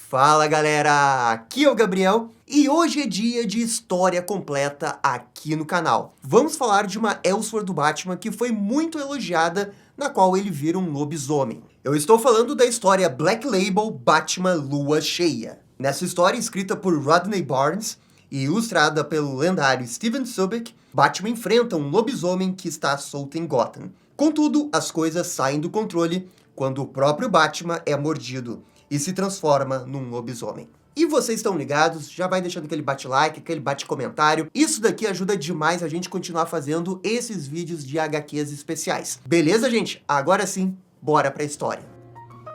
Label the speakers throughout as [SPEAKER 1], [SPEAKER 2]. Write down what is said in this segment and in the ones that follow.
[SPEAKER 1] Fala galera, aqui é o Gabriel e hoje é dia de história completa aqui no canal. Vamos falar de uma Elseworld do Batman que foi muito elogiada, na qual ele vira um lobisomem. Eu estou falando da história Black Label Batman Lua Cheia. Nessa história, escrita por Rodney Barnes e ilustrada pelo lendário Steven Subic, Batman enfrenta um lobisomem que está solto em Gotham. Contudo, as coisas saem do controle quando o próprio Batman é mordido e se transforma num lobisomem. E vocês estão ligados? Já vai deixando aquele bate-like, aquele bate-comentário. Isso daqui ajuda demais a gente continuar fazendo esses vídeos de HQs especiais. Beleza, gente? Agora sim, bora pra história.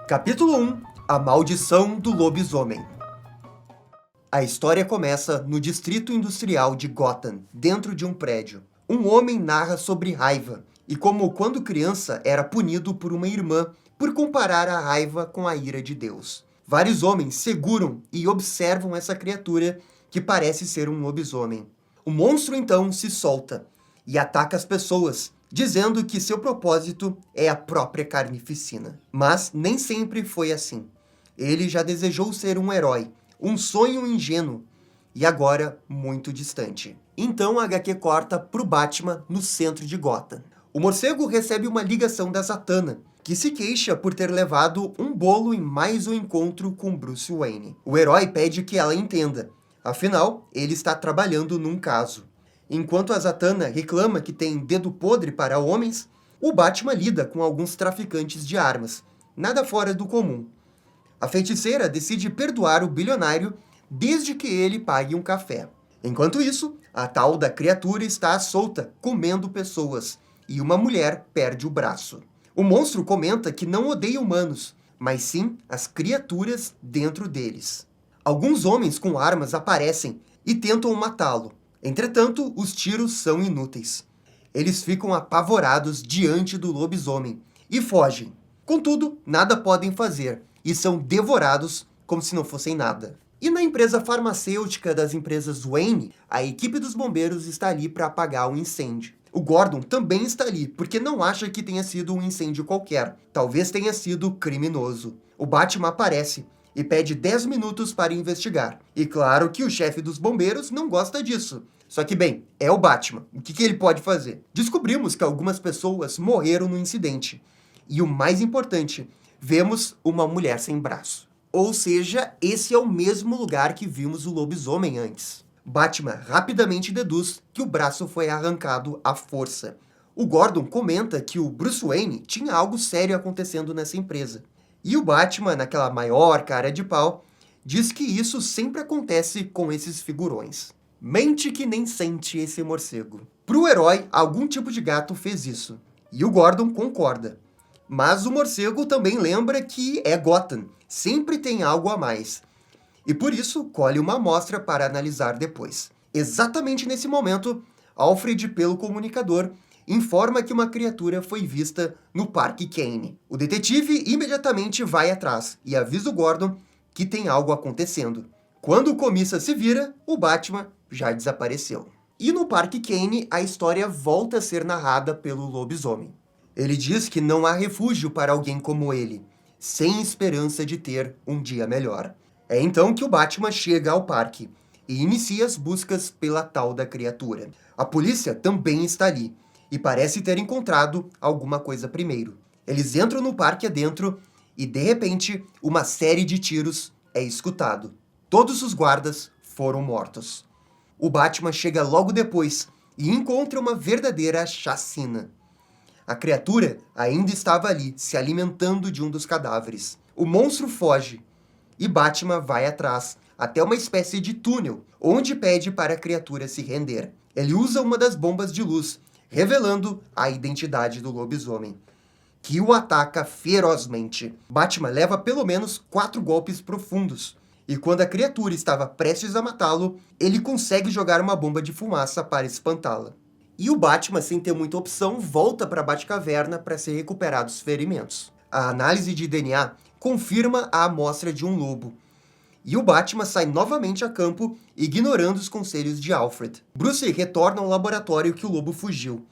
[SPEAKER 1] Capítulo 1. A Maldição do Lobisomem. A história começa no distrito industrial de Gotham, dentro de um prédio. Um homem narra sobre raiva, e como quando criança era punido por uma irmã por comparar a raiva com a ira de Deus. Vários homens seguram e observam essa criatura que parece ser um lobisomem. O monstro então se solta e ataca as pessoas, dizendo que seu propósito é a própria carnificina. Mas nem sempre foi assim. Ele já desejou ser um herói, um sonho ingênuo, e agora muito distante. Então a HQ corta pro Batman no centro de Gotham. O morcego recebe uma ligação da Zatanna, que se queixa por ter levado um bolo em mais um encontro com Bruce Wayne. O herói pede que ela entenda, afinal, ele está trabalhando num caso. Enquanto a Zatanna reclama que tem dedo podre para homens, o Batman lida com alguns traficantes de armas, nada fora do comum. A feiticeira decide perdoar o bilionário desde que ele pague um café. Enquanto isso, a tal da criatura está solta, comendo pessoas, e uma mulher perde o braço. O monstro comenta que não odeia humanos, mas sim as criaturas dentro deles. Alguns homens com armas aparecem e tentam matá-lo. Entretanto, os tiros são inúteis. Eles ficam apavorados diante do lobisomem e fogem. Contudo, nada podem fazer e são devorados como se não fossem nada. E na empresa farmacêutica das empresas Wayne, a equipe dos bombeiros está ali para apagar o incêndio. O Gordon também está ali, porque não acha que tenha sido um incêndio qualquer. Talvez tenha sido criminoso. O Batman aparece e pede 10 minutos para investigar. E claro que o chefe dos bombeiros não gosta disso. Só que, bem, é o Batman. O que ele pode fazer? Descobrimos que algumas pessoas morreram no incidente. E o mais importante, vemos uma mulher sem braço. Ou seja, esse é o mesmo lugar que vimos o lobisomem antes. Batman rapidamente deduz que o braço foi arrancado à força. O Gordon comenta que o Bruce Wayne tinha algo sério acontecendo nessa empresa. E o Batman, naquela maior cara de pau, diz que isso sempre acontece com esses figurões. Mente que nem sente esse morcego. Pro herói, algum tipo de gato fez isso. E o Gordon concorda. Mas o morcego também lembra que é Gotham, sempre tem algo a mais. E por isso, colhe uma amostra para analisar depois. Exatamente nesse momento, Alfred, pelo comunicador, informa que uma criatura foi vista no Parque Kane. O detetive imediatamente vai atrás e avisa o Gordon que tem algo acontecendo. Quando o comissa se vira, o Batman já desapareceu. E no Parque Kane, a história volta a ser narrada pelo lobisomem. Ele diz que não há refúgio para alguém como ele, sem esperança de ter um dia melhor. É então que o Batman chega ao parque e inicia as buscas pela tal da criatura. A polícia também está ali e parece ter encontrado alguma coisa primeiro. Eles entram no parque adentro e, de repente, uma série de tiros é escutado. Todos os guardas foram mortos. O Batman chega logo depois e encontra uma verdadeira chacina. A criatura ainda estava ali, se alimentando de um dos cadáveres. O monstro foge e Batman vai atrás, até uma espécie de túnel, onde pede para a criatura se render. Ele usa uma das bombas de luz, revelando a identidade do lobisomem, que o ataca ferozmente. Batman leva pelo menos 4 golpes profundos, e quando a criatura estava prestes a matá-lo, ele consegue jogar uma bomba de fumaça para espantá-la. E o Batman, sem ter muita opção, volta para a Batcaverna para se recuperar dos ferimentos. A análise de DNA confirma a amostra de um lobo. E o Batman sai novamente a campo, ignorando os conselhos de Alfred. Bruce retorna ao laboratório que o lobo fugiu.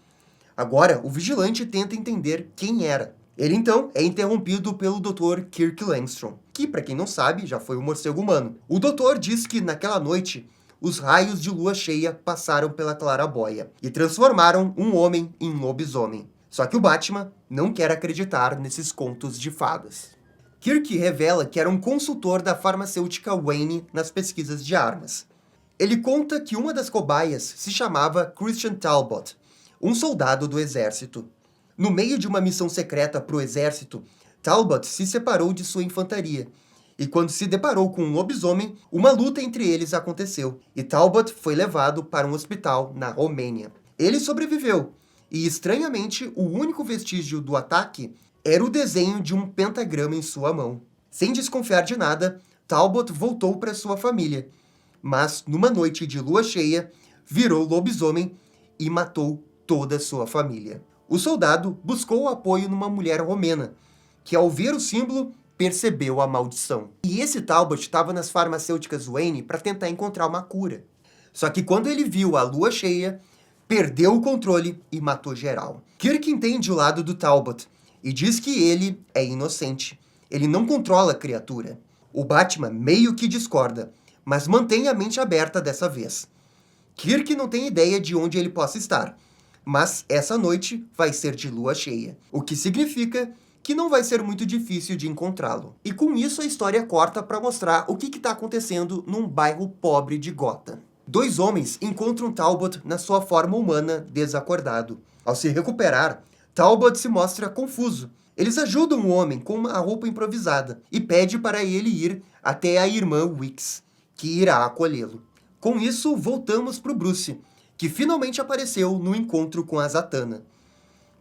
[SPEAKER 1] Agora, o vigilante tenta entender quem era. Ele então é interrompido pelo Dr. Kirk Langstrom, que, para quem não sabe, já foi um morcego humano. O doutor diz que naquela noite os raios de lua cheia passaram pela claraboia e transformaram um homem em lobisomem. Só que o Batman não quer acreditar nesses contos de fadas. Kirk revela que era um consultor da farmacêutica Wayne nas pesquisas de armas. Ele conta que uma das cobaias se chamava Christian Talbot, um soldado do exército. No meio de uma missão secreta para o exército, Talbot se separou de sua infantaria. E quando se deparou com um lobisomem, uma luta entre eles aconteceu. E Talbot foi levado para um hospital na Romênia. Ele sobreviveu. E, estranhamente, o único vestígio do ataque era o desenho de um pentagrama em sua mão. Sem desconfiar de nada, Talbot voltou para sua família. Mas, numa noite de lua cheia, virou lobisomem e matou toda a sua família. O soldado buscou apoio numa mulher romena, que ao ver o símbolo, percebeu a maldição. E esse Talbot estava nas farmacêuticas Wayne para tentar encontrar uma cura. Só que quando ele viu a lua cheia, perdeu o controle e matou geral. Kirk entende o lado do Talbot e diz que ele é inocente. Ele não controla a criatura. O Batman meio que discorda, mas mantém a mente aberta dessa vez. Kirk não tem ideia de onde ele possa estar, mas essa noite vai ser de lua cheia, o que significa que não vai ser muito difícil de encontrá-lo. E com isso a história corta para mostrar o que está acontecendo num bairro pobre de Gotham. Dois homens encontram Talbot na sua forma humana, desacordado. Ao se recuperar, Talbot se mostra confuso. Eles ajudam o homem com uma roupa improvisada e pede para ele ir até a irmã Wicks, que irá acolhê-lo. Com isso, voltamos para o Bruce, que finalmente apareceu no encontro com a Zatanna.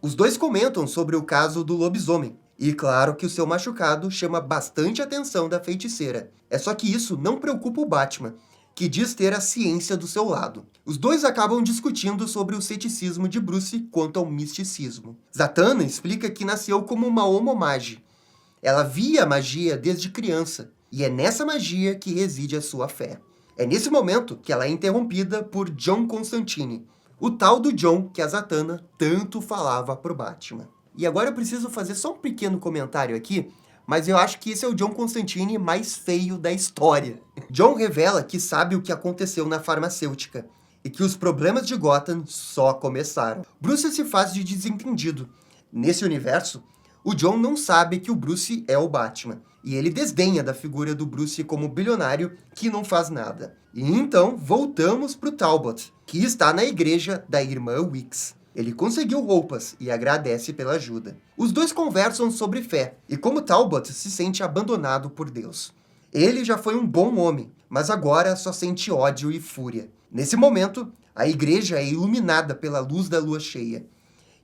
[SPEAKER 1] Os dois comentam sobre o caso do lobisomem, e claro que o seu machucado chama bastante atenção da feiticeira. É só que isso não preocupa o Batman, que diz ter a ciência do seu lado. Os dois acabam discutindo sobre o ceticismo de Bruce quanto ao misticismo. Zatanna explica que nasceu como uma homomage. Ela via a magia desde criança, e é nessa magia que reside a sua fé. É nesse momento que ela é interrompida por John Constantine, o tal do John que a Zatanna tanto falava pro Batman. E agora eu preciso fazer só um pequeno comentário aqui, mas eu acho que esse é o John Constantine mais feio da história. John revela que sabe o que aconteceu na farmacêutica, e que os problemas de Gotham só começaram. Bruce se faz de desentendido. Nesse universo, o John não sabe que o Bruce é o Batman, e ele desdenha da figura do Bruce como bilionário que não faz nada. E então voltamos pro Talbot, que está na igreja da irmã Wicks. Ele conseguiu roupas e agradece pela ajuda. Os dois conversam sobre fé e como Talbot se sente abandonado por Deus. Ele já foi um bom homem, mas agora só sente ódio e fúria. Nesse momento, a igreja é iluminada pela luz da lua cheia.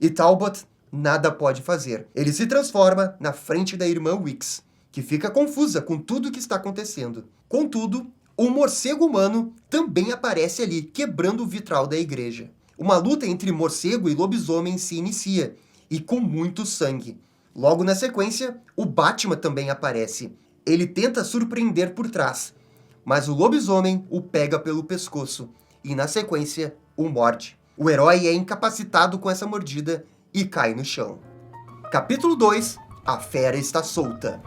[SPEAKER 1] E Talbot nada pode fazer. Ele se transforma na frente da irmã Wicks, que fica confusa com tudo o que está acontecendo. Contudo, um morcego humano também aparece ali, quebrando o vitral da igreja. Uma luta entre morcego e lobisomem se inicia, e com muito sangue. Logo na sequência, o Batman também aparece. Ele tenta surpreender por trás, mas o lobisomem o pega pelo pescoço, e na sequência, o morde. O herói é incapacitado com essa mordida e cai no chão. Capítulo 2. A fera está solta.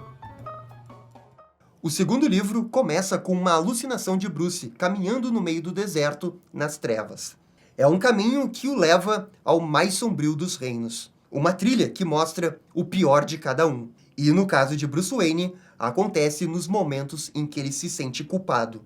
[SPEAKER 1] O segundo livro começa com uma alucinação de Bruce caminhando no meio do deserto, nas trevas. É um caminho que o leva ao mais sombrio dos reinos. Uma trilha que mostra o pior de cada um. E no caso de Bruce Wayne, acontece nos momentos em que ele se sente culpado.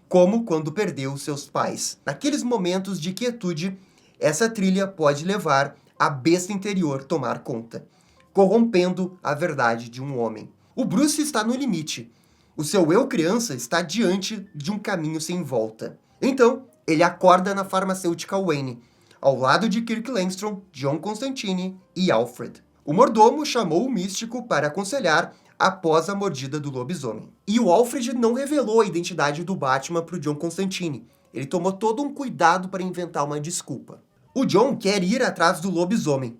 [SPEAKER 1] Como quando perdeu seus pais. Naqueles momentos de quietude, essa trilha pode levar a besta interior tomar conta, corrompendo a verdade de um homem. O Bruce está no limite. O seu eu criança está diante de um caminho sem volta. Então, ele acorda na farmacêutica Wayne, ao lado de Kirk Langstrom, John Constantine e Alfred. O mordomo chamou o místico para aconselhar após a mordida do lobisomem. E o Alfred não revelou a identidade do Batman para o John Constantine. Ele tomou todo um cuidado para inventar uma desculpa. O John quer ir atrás do lobisomem,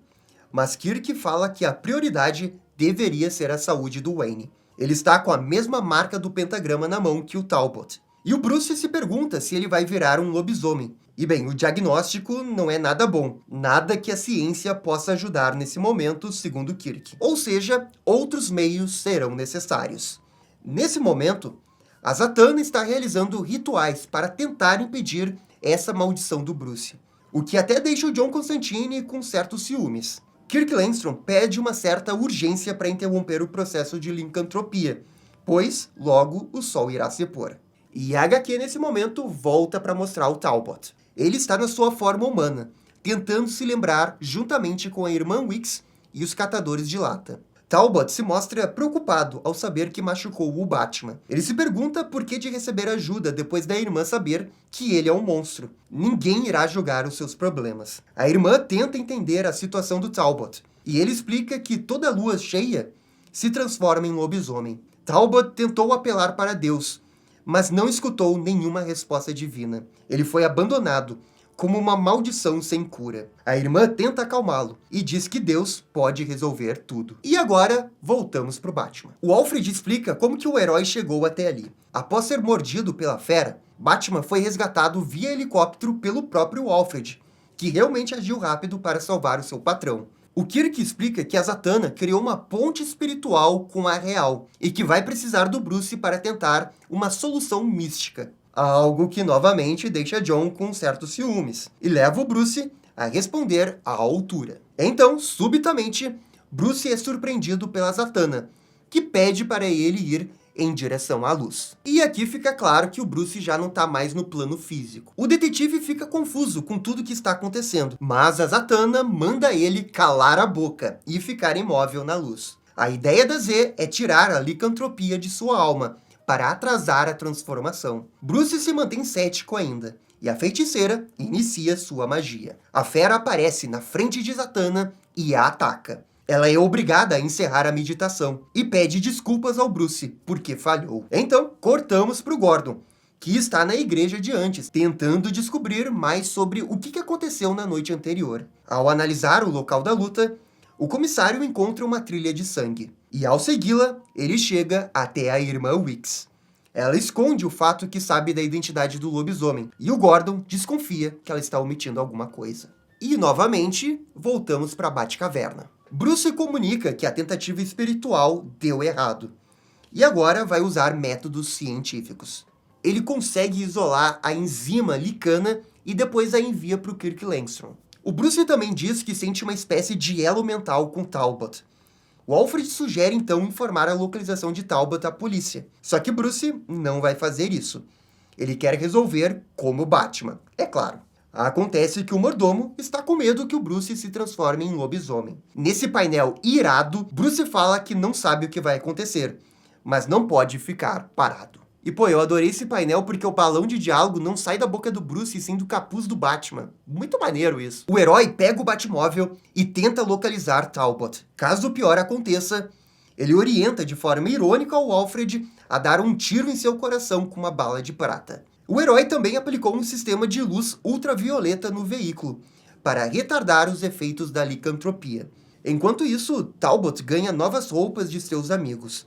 [SPEAKER 1] mas Kirk fala que a prioridade deveria ser a saúde do Wayne. Ele está com a mesma marca do pentagrama na mão que o Talbot. E o Bruce se pergunta se ele vai virar um lobisomem, E bem, o diagnóstico não é nada bom, nada que a ciência possa ajudar nesse momento, segundo Kirk. Ou seja, outros meios serão necessários. Nesse momento, a Zatanna está realizando rituais para tentar impedir essa maldição do Bruce, o que até deixa o John Constantine com certos ciúmes. Kirk Langstrom pede uma certa urgência para interromper o processo de licantropia, pois logo o sol irá se pôr. E a HQ nesse momento volta para mostrar o Talbot. Ele está na sua forma humana, tentando se lembrar juntamente com a irmã Wicks e os catadores de lata. Talbot se mostra preocupado ao saber que machucou o Batman. Ele se pergunta por que de receber ajuda depois da irmã saber que ele é um monstro. Ninguém irá julgar os seus problemas. A irmã tenta entender a situação do Talbot, e ele explica que toda lua cheia se transforma em lobisomem. Talbot tentou apelar para Deus, mas não escutou nenhuma resposta divina. Ele foi abandonado, como uma maldição sem cura. A irmã tenta acalmá-lo e diz que Deus pode resolver tudo. E agora, voltamos para o Batman. O Alfred explica como que o herói chegou até ali. Após ser mordido pela fera, Batman foi resgatado via helicóptero pelo próprio Alfred, que realmente agiu rápido para salvar o seu patrão. O Kirk explica que a Zatanna criou uma ponte espiritual com a real e que vai precisar do Bruce para tentar uma solução mística. Algo que novamente deixa John com certos ciúmes e leva o Bruce a responder à altura. Então, subitamente, Bruce é surpreendido pela Zatanna, que pede para ele ir em direção à luz. E aqui fica claro que o Bruce já não está mais no plano físico. O detetive fica confuso com tudo que está acontecendo, mas a Zatanna manda ele calar a boca e ficar imóvel na luz. A ideia da Z é tirar a licantropia de sua alma, para atrasar a transformação. Bruce se mantém cético ainda, e a feiticeira inicia sua magia. A fera aparece na frente de Zatanna e a ataca. Ela é obrigada a encerrar a meditação e pede desculpas ao Bruce, porque falhou. Então, cortamos para o Gordon, que está na igreja de antes, tentando descobrir mais sobre o que aconteceu na noite anterior. Ao analisar o local da luta, o comissário encontra uma trilha de sangue. E ao segui-la, ele chega até a irmã Wicks. Ela esconde o fato que sabe da identidade do lobisomem, e o Gordon desconfia que ela está omitindo alguma coisa. E, novamente, voltamos para a Batcaverna. Bruce comunica que a tentativa espiritual deu errado, e agora vai usar métodos científicos. Ele consegue isolar a enzima licana e depois a envia para o Kirk Langstrom. O Bruce também diz que sente uma espécie de elo mental com Talbot. O Alfred sugere então informar a localização de Talbot à polícia. Só que Bruce não vai fazer isso. Ele quer resolver como Batman, é claro. Acontece que o mordomo está com medo que o Bruce se transforme em lobisomem. Nesse painel irado, Bruce fala que não sabe o que vai acontecer, mas não pode ficar parado. E pô, eu adorei esse painel porque o balão de diálogo não sai da boca do Bruce e sim do capuz do Batman. Muito maneiro isso. O herói pega o Batmóvel e tenta localizar Talbot. Caso o pior aconteça, ele orienta de forma irônica ao Alfred a dar um tiro em seu coração com uma bala de prata. O herói também aplicou um sistema de luz ultravioleta no veículo, para retardar os efeitos da licantropia. Enquanto isso, Talbot ganha novas roupas de seus amigos.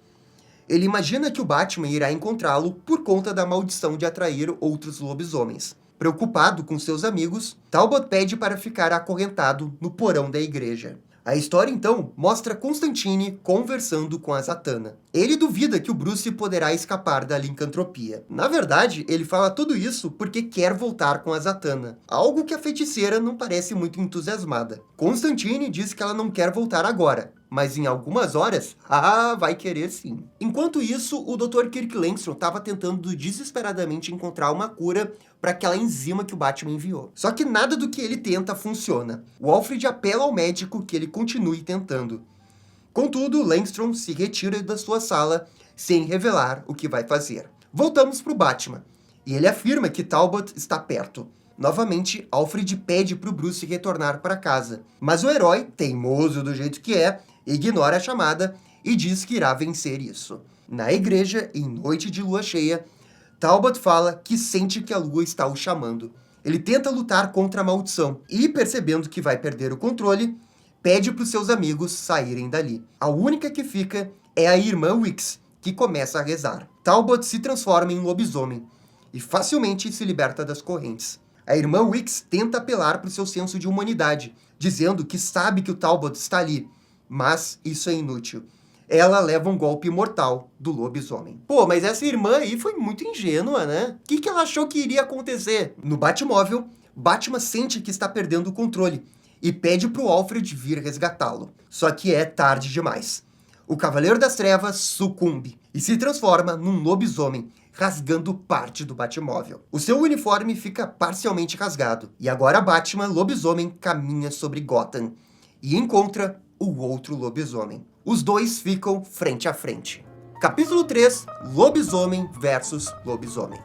[SPEAKER 1] Ele imagina que o Batman irá encontrá-lo por conta da maldição de atrair outros lobisomens. Preocupado com seus amigos, Talbot pede para ficar acorrentado no porão da igreja. A história, então, mostra Constantine conversando com a Zatanna. Ele duvida que o Bruce poderá escapar da licantropia. Na verdade, ele fala tudo isso porque quer voltar com a Zatanna, algo que a feiticeira não parece muito entusiasmada. Constantine diz que ela não quer voltar agora, mas em algumas horas, vai querer sim. Enquanto isso, o Dr. Kirk Langstrom estava tentando desesperadamente encontrar uma cura para aquela enzima que o Batman enviou. Só que nada do que ele tenta funciona. O Alfred apela ao médico que ele continue tentando. Contudo, Langstrom se retira da sua sala sem revelar o que vai fazer. Voltamos para o Batman, e ele afirma que Talbot está perto. Novamente, Alfred pede para o Bruce retornar para casa, mas o herói, teimoso do jeito que é, ignora a chamada e diz que irá vencer isso. Na igreja, em noite de lua cheia, Talbot fala que sente que a lua está o chamando. Ele tenta lutar contra a maldição e, percebendo que vai perder o controle, pede para os seus amigos saírem dali. A única que fica é a irmã Wicks, que começa a rezar. Talbot se transforma em lobisomem e facilmente se liberta das correntes. A irmã Wicks tenta apelar para o seu senso de humanidade, dizendo que sabe que o Talbot está ali, mas isso é inútil. Ela leva um golpe mortal do lobisomem. Pô, mas essa irmã aí foi muito ingênua, né? O que ela achou que iria acontecer? No Batmóvel, Batman sente que está perdendo o controle e pede para o Alfred vir resgatá-lo. Só que é tarde demais. O Cavaleiro das Trevas sucumbe e se transforma num lobisomem, rasgando parte do Batmóvel. O seu uniforme fica parcialmente rasgado, e agora Batman, lobisomem, caminha sobre Gotham e encontra o outro lobisomem. Os dois ficam frente a frente. Capítulo 3, Lobisomem versus Lobisomem.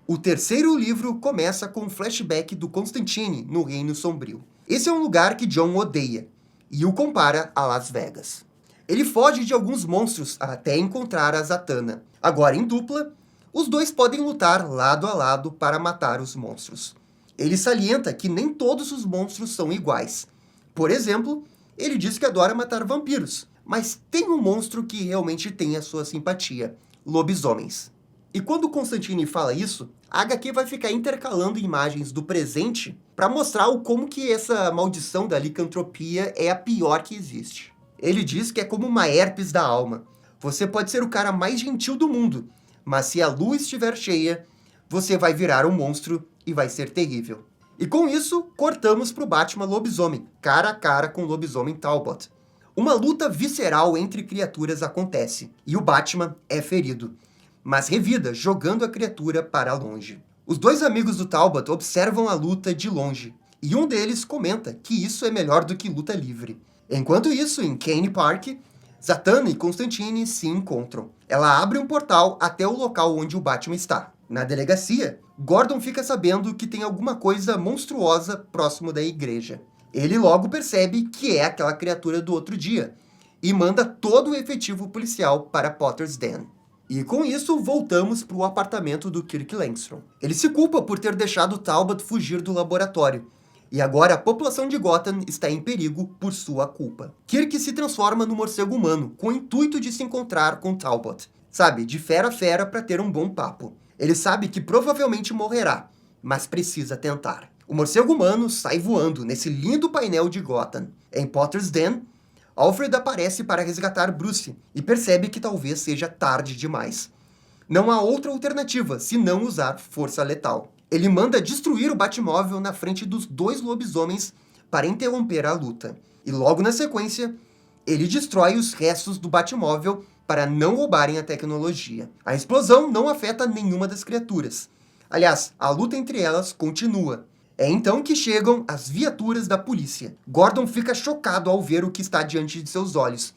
[SPEAKER 1] O terceiro livro começa com um flashback do Constantine no Reino Sombrio. Esse é um lugar que John odeia, e o compara a Las Vegas. Ele foge de alguns monstros até encontrar a Zatanna. Agora em dupla, os dois podem lutar lado a lado para matar os monstros. Ele salienta que nem todos os monstros são iguais. Por exemplo, ele diz que adora matar vampiros, mas tem um monstro que realmente tem a sua simpatia: lobisomens. E quando Constantine fala isso, a HQ vai ficar intercalando imagens do presente para mostrar o como que essa maldição da licantropia é a pior que existe. Ele diz que é como uma herpes da alma. Você pode ser o cara mais gentil do mundo, mas se a lua estiver cheia, você vai virar um monstro e vai ser terrível. E com isso, cortamos pro Batman lobisomem, cara a cara com o lobisomem Talbot. Uma luta visceral entre criaturas acontece, e o Batman é ferido, mas revida, jogando a criatura para longe. Os dois amigos do Talbot observam a luta de longe, e um deles comenta que isso é melhor do que luta livre. Enquanto isso, em Kane Park, Zatanna e Constantine se encontram. Ela abre um portal até o local onde o Batman está. Na delegacia, Gordon fica sabendo que tem alguma coisa monstruosa próximo da igreja. Ele logo percebe que é aquela criatura do outro dia, e manda todo o efetivo policial para Potter's Den. E com isso, voltamos para o apartamento do Kirk Langstrom. Ele se culpa por ter deixado Talbot fugir do laboratório, e agora a população de Gotham está em perigo por sua culpa. Kirk se transforma no morcego humano, com o intuito de se encontrar com Talbot. Sabe, de fera a fera para ter um bom papo. Ele sabe que provavelmente morrerá, mas precisa tentar. O morcego humano sai voando nesse lindo painel de Gotham. Em Potter's Den, Alfred aparece para resgatar Bruce e percebe que talvez seja tarde demais. Não há outra alternativa senão usar força letal. Ele manda destruir o Batmóvel na frente dos dois lobisomens para interromper a luta. E logo na sequência, ele destrói os restos do Batmóvel para não roubarem a tecnologia. A explosão não afeta nenhuma das criaturas. Aliás, a luta entre elas continua. É então que chegam as viaturas da polícia. Gordon fica chocado ao ver o que está diante de seus olhos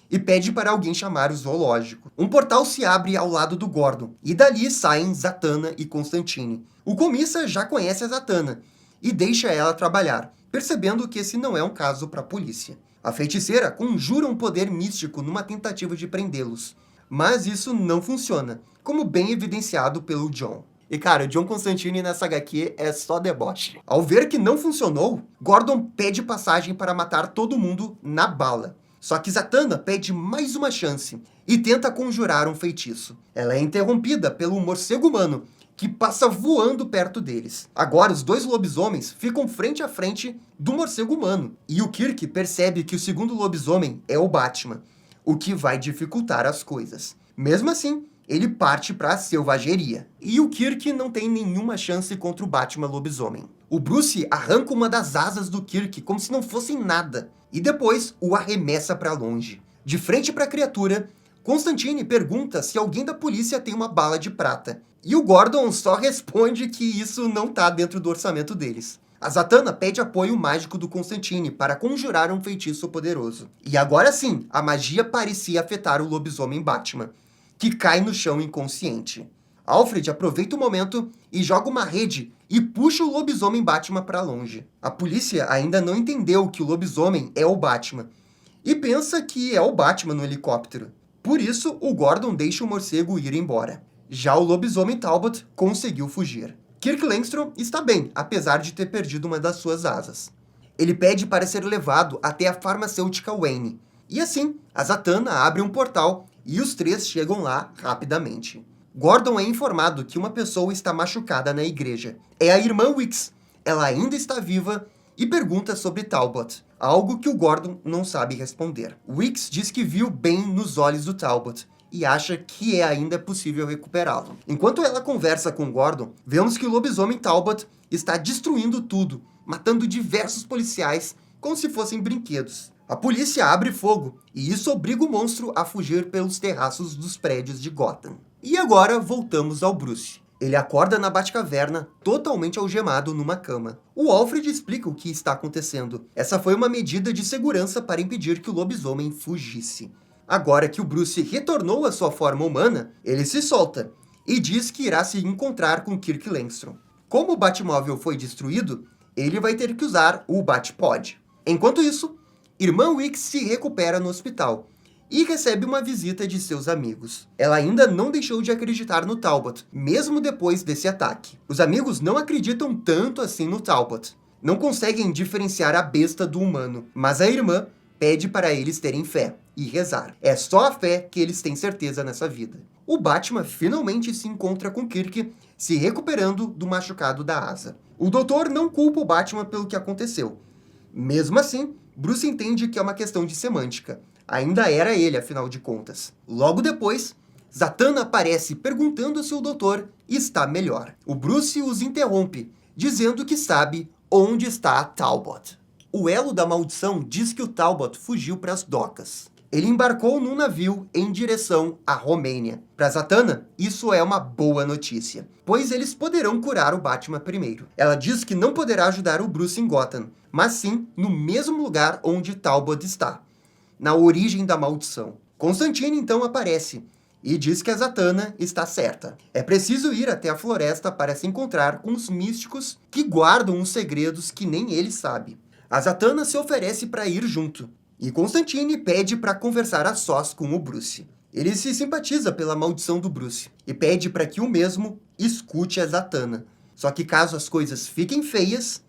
[SPEAKER 1] e pede para alguém chamar o zoológico. Um portal se abre ao lado do Gordon, e dali saem Zatanna e Constantine. O comissa já conhece a Zatanna e deixa ela trabalhar, percebendo que esse não é um caso para a polícia. A feiticeira conjura um poder místico numa tentativa de prendê-los, mas isso não funciona, como bem evidenciado pelo John. E cara, o John Constantine nessa HQ é só deboche. Ao ver que não funcionou, Gordon pede passagem para matar todo mundo na bala. Só que Zatanna pede mais uma chance e tenta conjurar um feitiço. Ela é interrompida pelo morcego humano, que passa voando perto deles. Agora os dois lobisomens ficam frente a frente do morcego humano, e o Kirk percebe que o segundo lobisomem é o Batman, o que vai dificultar as coisas. Mesmo assim, ele parte para a selvageria. E o Kirk não tem nenhuma chance contra o Batman lobisomem. O Bruce arranca uma das asas do Kirk como se não fosse nada, e depois o arremessa para longe. De frente para a criatura, Constantine pergunta se alguém da polícia tem uma bala de prata. E o Gordon só responde que isso não tá dentro do orçamento deles. A Zatanna pede apoio mágico do Constantine para conjurar um feitiço poderoso. E agora sim, a magia parecia afetar o lobisomem Batman, que cai no chão inconsciente. Alfred aproveita o momento e joga uma rede e puxa o lobisomem Batman para longe. A polícia ainda não entendeu que o lobisomem é o Batman e pensa que é o Batman no helicóptero. Por isso, o Gordon deixa o morcego ir embora. Já o lobisomem Talbot conseguiu fugir. Kirk Langstrom está bem, apesar de ter perdido uma das suas asas. Ele pede para ser levado até a farmacêutica Wayne. E assim, a Zatanna abre um portal e os três chegam lá rapidamente. Gordon é informado que uma pessoa está machucada na igreja. É a irmã Wicks. Ela ainda está viva e pergunta sobre Talbot, algo que o Gordon não sabe responder. Wicks diz que viu bem nos olhos do Talbot e acha que é ainda possível recuperá-lo. Enquanto ela conversa com Gordon, vemos que o lobisomem Talbot está destruindo tudo, matando diversos policiais como se fossem brinquedos. A polícia abre fogo, e isso obriga o monstro a fugir pelos terraços dos prédios de Gotham. E agora voltamos ao Bruce. Ele acorda na Batcaverna, totalmente algemado numa cama. O Alfred explica o que está acontecendo. Essa foi uma medida de segurança para impedir que o lobisomem fugisse. Agora que o Bruce retornou à sua forma humana, ele se solta e diz que irá se encontrar com Kirk Langstrom. Como o Batmóvel foi destruído, ele vai ter que usar o Batpod. Enquanto isso, Irmã Wicks se recupera no hospital e recebe uma visita de seus amigos. Ela ainda não deixou de acreditar no Talbot, mesmo depois desse ataque. Os amigos não acreditam tanto assim no Talbot. Não conseguem diferenciar a besta do humano, mas a irmã pede para eles terem fé e rezar. É só a fé que eles têm certeza nessa vida. O Batman finalmente se encontra com Kirk, se recuperando do machucado da asa. O doutor não culpa o Batman pelo que aconteceu. Mesmo assim, Bruce entende que é uma questão de semântica. Ainda era ele, afinal de contas. Logo depois, Zatanna aparece perguntando se o doutor está melhor. O Bruce os interrompe, dizendo que sabe onde está Talbot. O elo da maldição diz que o Talbot fugiu para as docas. Ele embarcou num navio em direção à Romênia. Para Zatanna, isso é uma boa notícia, pois eles poderão curar o Batman primeiro. Ela diz que não poderá ajudar o Bruce em Gotham, mas sim no mesmo lugar onde Talbot está, na origem da maldição. Constantine então aparece e diz que a Zatanna está certa. É preciso ir até a floresta para se encontrar com os místicos que guardam os segredos que nem ele sabe. A Zatanna se oferece para ir junto, e Constantine pede para conversar a sós com o Bruce. Ele se simpatiza pela maldição do Bruce, e pede para que o mesmo escute a Zatanna. Só que caso as coisas fiquem feias,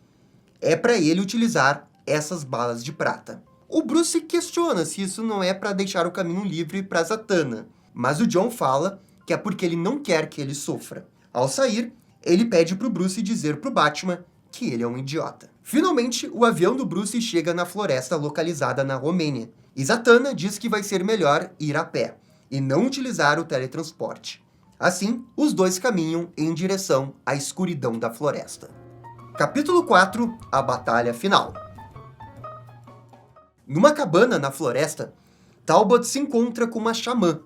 [SPEAKER 1] é para ele utilizar essas balas de prata. O Bruce questiona se isso não é para deixar o caminho livre para Zatanna, mas o John fala que é porque ele não quer que ele sofra. Ao sair, ele pede para o Bruce dizer para o Batman que ele é um idiota. Finalmente, o avião do Bruce chega na floresta localizada na Romênia. E Zatanna diz que vai ser melhor ir a pé, e não utilizar o teletransporte. Assim, os dois caminham em direção à escuridão da floresta. Capítulo 4 – A Batalha Final. Numa cabana na floresta, Talbot se encontra com uma xamã,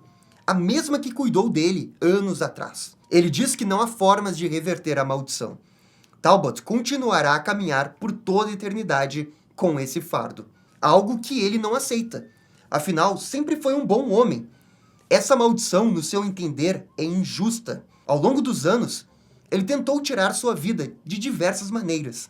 [SPEAKER 1] a mesma que cuidou dele anos atrás. Ele diz que não há formas de reverter a maldição. Talbot continuará a caminhar por toda a eternidade com esse fardo, algo que ele não aceita. Afinal, sempre foi um bom homem. Essa maldição, no seu entender, é injusta. Ao longo dos anos, ele tentou tirar sua vida de diversas maneiras,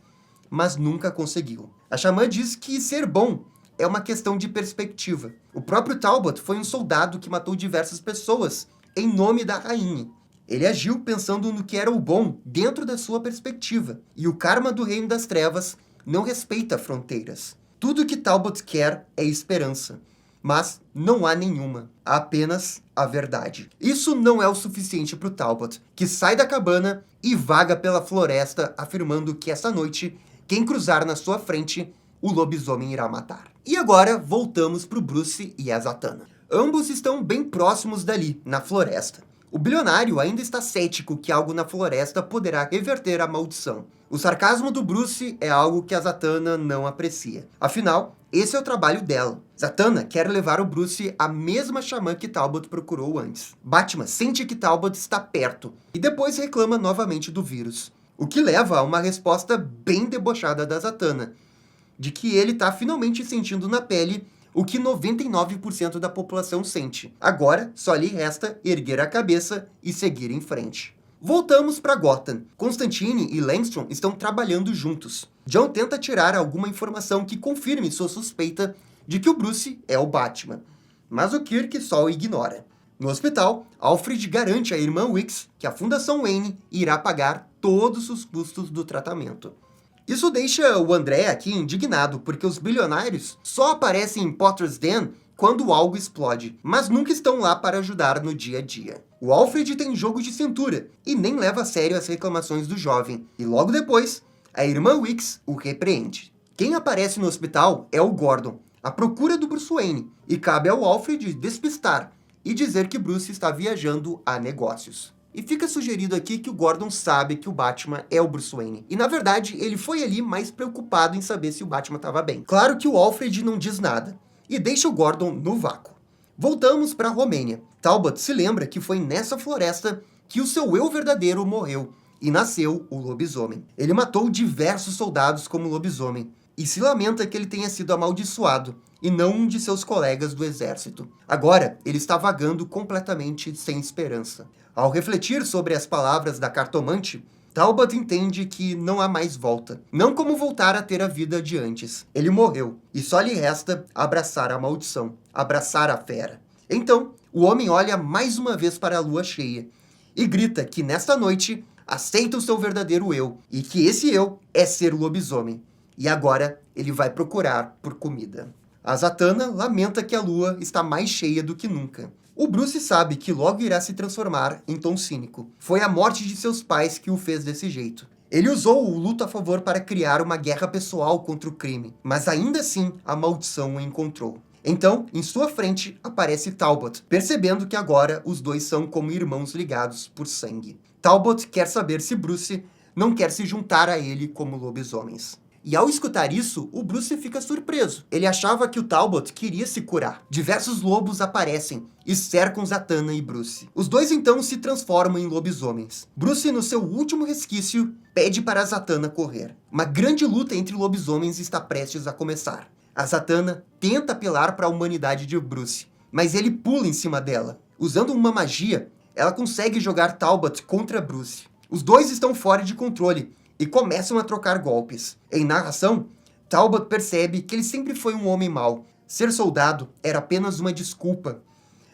[SPEAKER 1] mas nunca conseguiu. A xamã diz que ser bom é uma questão de perspectiva. O próprio Talbot foi um soldado que matou diversas pessoas em nome da rainha. Ele agiu pensando no que era o bom dentro da sua perspectiva, e o karma do Reino das Trevas não respeita fronteiras. Tudo que Talbot quer é esperança, mas não há nenhuma, há apenas a verdade. Isso não é o suficiente para o Talbot, que sai da cabana e vaga pela floresta, afirmando que essa noite, quem cruzar na sua frente, o lobisomem irá matar. E agora voltamos para o Bruce e a Zatanna. Ambos estão bem próximos dali, na floresta. O bilionário ainda está cético que algo na floresta poderá reverter a maldição. O sarcasmo do Bruce é algo que a Zatanna não aprecia. Afinal, esse é o trabalho dela. Zatanna quer levar o Bruce à mesma xamã que Talbot procurou antes. Batman sente que Talbot está perto e depois reclama novamente do vírus, o que leva a uma resposta bem debochada da Zatanna, de que ele está finalmente sentindo na pele o que 99% da população sente. Agora, só lhe resta erguer a cabeça e seguir em frente. Voltamos para Gotham. Constantine e Langstrom estão trabalhando juntos. John tenta tirar alguma informação que confirme sua suspeita de que o Bruce é o Batman, mas o Kirk só o ignora. No hospital, Alfred garante à irmã Wicks que a Fundação Wayne irá pagar todos os custos do tratamento. Isso deixa o André aqui indignado, porque os bilionários só aparecem em Potter's Den quando algo explode, mas nunca estão lá para ajudar no dia a dia. O Alfred tem jogo de cintura e nem leva a sério as reclamações do jovem. E logo depois, a irmã Weeks o repreende. Quem aparece no hospital é o Gordon, à procura do Bruce Wayne, e cabe ao Alfred despistar e dizer que Bruce está viajando a negócios. E fica sugerido aqui que o Gordon sabe que o Batman é o Bruce Wayne. E na verdade, ele foi ali mais preocupado em saber se o Batman estava bem. Claro que o Alfred não diz nada e deixa o Gordon no vácuo. Voltamos para a Romênia. Talbot se lembra que foi nessa floresta que o seu eu verdadeiro morreu e nasceu o lobisomem. Ele matou diversos soldados como lobisomem e se lamenta que ele tenha sido amaldiçoado e não um de seus colegas do exército. Agora, ele está vagando completamente sem esperança. Ao refletir sobre as palavras da cartomante, Talbot entende que não há mais volta. Não como voltar a ter a vida de antes. Ele morreu, e só lhe resta abraçar a maldição, abraçar a fera. Então, o homem olha mais uma vez para a lua cheia, e grita que nesta noite aceita o seu verdadeiro eu, e que esse eu é ser o lobisomem. E agora ele vai procurar por comida. A Zatanna lamenta que a lua está mais cheia do que nunca. O Bruce sabe que logo irá se transformar em tom cínico. Foi a morte de seus pais que o fez desse jeito. Ele usou o luto a favor para criar uma guerra pessoal contra o crime, mas ainda assim a maldição o encontrou. Então, em sua frente, aparece Talbot, percebendo que agora os dois são como irmãos ligados por sangue. Talbot quer saber se Bruce não quer se juntar a ele como lobisomens. E ao escutar isso, o Bruce fica surpreso. Ele achava que o Talbot queria se curar. Diversos lobos aparecem e cercam Zatanna e Bruce. Os dois então se transformam em lobisomens. Bruce, no seu último resquício, pede para a Zatanna correr. Uma grande luta entre lobisomens está prestes a começar. A Zatanna tenta apelar para a humanidade de Bruce, mas ele pula em cima dela. Usando uma magia, ela consegue jogar Talbot contra Bruce. Os dois estão fora de controle e começam a trocar golpes. Em narração, Talbot percebe que ele sempre foi um homem mau. Ser soldado era apenas uma desculpa.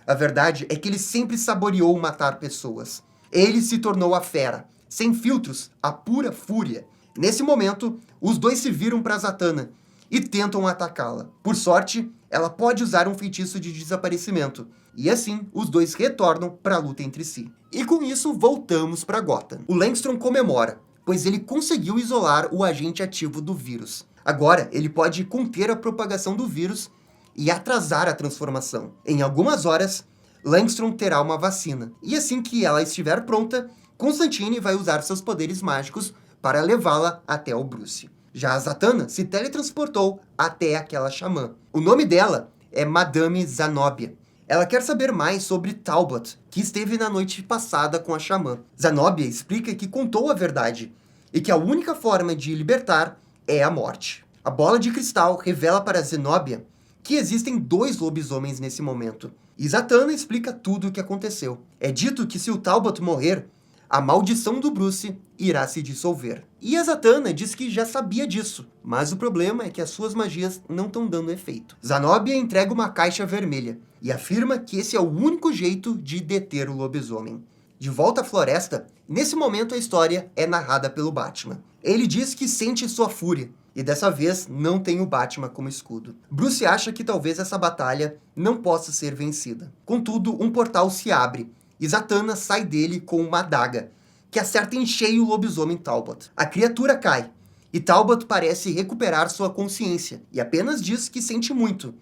[SPEAKER 1] A verdade é que ele sempre saboreou matar pessoas. Ele se tornou a fera, sem filtros, a pura fúria. Nesse momento, os dois se viram para Zatanna e tentam atacá-la. Por sorte, ela pode usar um feitiço de desaparecimento, e assim os dois retornam para a luta entre si. E com isso, voltamos para Gotham. O Langstrom comemora, pois ele conseguiu isolar o agente ativo do vírus. Agora, ele pode conter a propagação do vírus e atrasar a transformação. Em algumas horas, Langstrom terá uma vacina, e assim que ela estiver pronta, Constantine vai usar seus poderes mágicos para levá-la até o Bruce. Já a Zatanna se teletransportou até aquela xamã. O nome dela é Madame Zanobia. Ela quer saber mais sobre Talbot, que esteve na noite passada com a xamã. Zanobia explica que contou a verdade e que a única forma de libertar é a morte. A bola de cristal revela para Zenobia que existem 2 lobisomens nesse momento. E Zatanna explica tudo o que aconteceu. É dito que se o Talbot morrer, a maldição do Bruce irá se dissolver. E a Zatanna diz que já sabia disso, mas o problema é que as suas magias não estão dando efeito. Zanobia entrega uma caixa vermelha e afirma que esse é o único jeito de deter o lobisomem. De volta à floresta, nesse momento a história é narrada pelo Batman. Ele diz que sente sua fúria, e dessa vez não tem o Batman como escudo. Bruce acha que talvez essa batalha não possa ser vencida. Contudo, um portal se abre, e Zatanna sai dele com uma adaga, que acerta em cheio o lobisomem Talbot. A criatura cai, e Talbot parece recuperar sua consciência, e apenas diz que sente muito,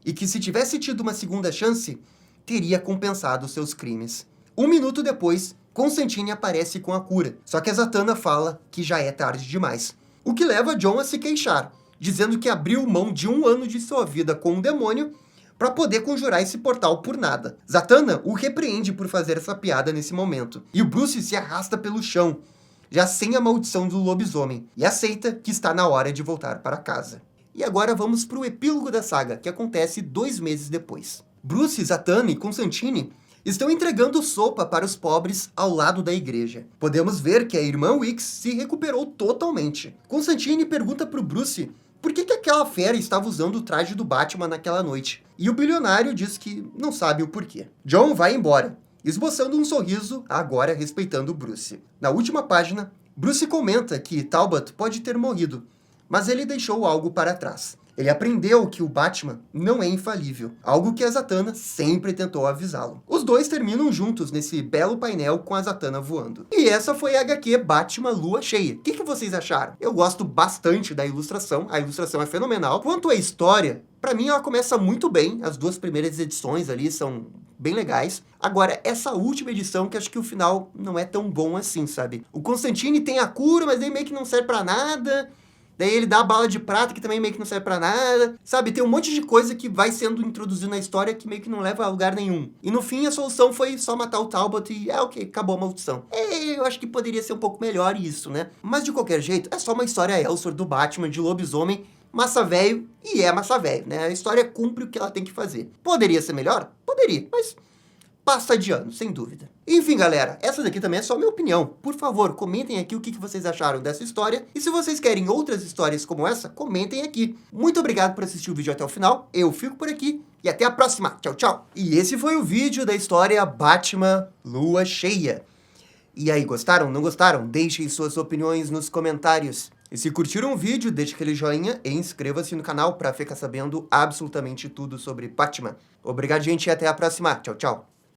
[SPEAKER 1] e que se tivesse tido uma segunda chance, teria compensado seus crimes. 1 minuto depois, Constantine aparece com a cura, só que a Zatanna fala que já é tarde demais. O que leva John a se queixar, dizendo que abriu mão de 1 ano de sua vida com um demônio para poder conjurar esse portal por nada. Zatanna o repreende por fazer essa piada nesse momento, e o Bruce se arrasta pelo chão, já sem a maldição do lobisomem, e aceita que está na hora de voltar para casa. E agora vamos para o epílogo da saga, que acontece 2 meses depois. Bruce, Zatanna e Constantine estão entregando sopa para os pobres ao lado da igreja. Podemos ver que a irmã Weeks se recuperou totalmente. Constantine pergunta para o Bruce por que aquela fera estava usando o traje do Batman naquela noite. E o bilionário diz que não sabe o porquê. John vai embora, esboçando um sorriso, agora respeitando Bruce. Na última página, Bruce comenta que Talbot pode ter morrido, mas ele deixou algo para trás. Ele aprendeu que o Batman não é infalível, algo que a Zatanna sempre tentou avisá-lo. Os dois terminam juntos nesse belo painel com a Zatanna voando. E essa foi a HQ Batman Lua Cheia. O que vocês acharam? Eu gosto bastante da ilustração, a ilustração é fenomenal. Quanto à história, pra mim ela começa muito bem, as duas primeiras edições ali são bem legais. Agora, essa última edição, que acho que o final não é tão bom assim, sabe? O Constantine tem a cura, mas daí meio que não serve pra nada. Daí ele dá a bala de prata, que também meio que não serve pra nada. Sabe, tem um monte de coisa que vai sendo introduzido na história que meio que não leva a lugar nenhum. E no fim, a solução foi só matar o Talbot e, ok, acabou a maldição. Eu acho que poderia ser um pouco melhor isso, né? Mas de qualquer jeito, é só uma história Elseworld do Batman, de lobisomem, massa velho, e é massa velho, né? A história cumpre o que ela tem que fazer. Poderia ser melhor? Poderia, mas passa de ano, sem dúvida. Enfim, galera, essa daqui também é só minha opinião. Por favor, comentem aqui o que vocês acharam dessa história. E se vocês querem outras histórias como essa, comentem aqui. Muito obrigado por assistir o vídeo até o final. Eu fico por aqui e até a próxima. Tchau, tchau. E esse foi o vídeo da história Batman Lua Cheia. E aí, gostaram? Não gostaram? Deixem suas opiniões nos comentários. E se curtiram o vídeo, deixe aquele joinha e inscreva-se no canal para ficar sabendo absolutamente tudo sobre Batman. Obrigado, gente, e até a próxima. Tchau, tchau.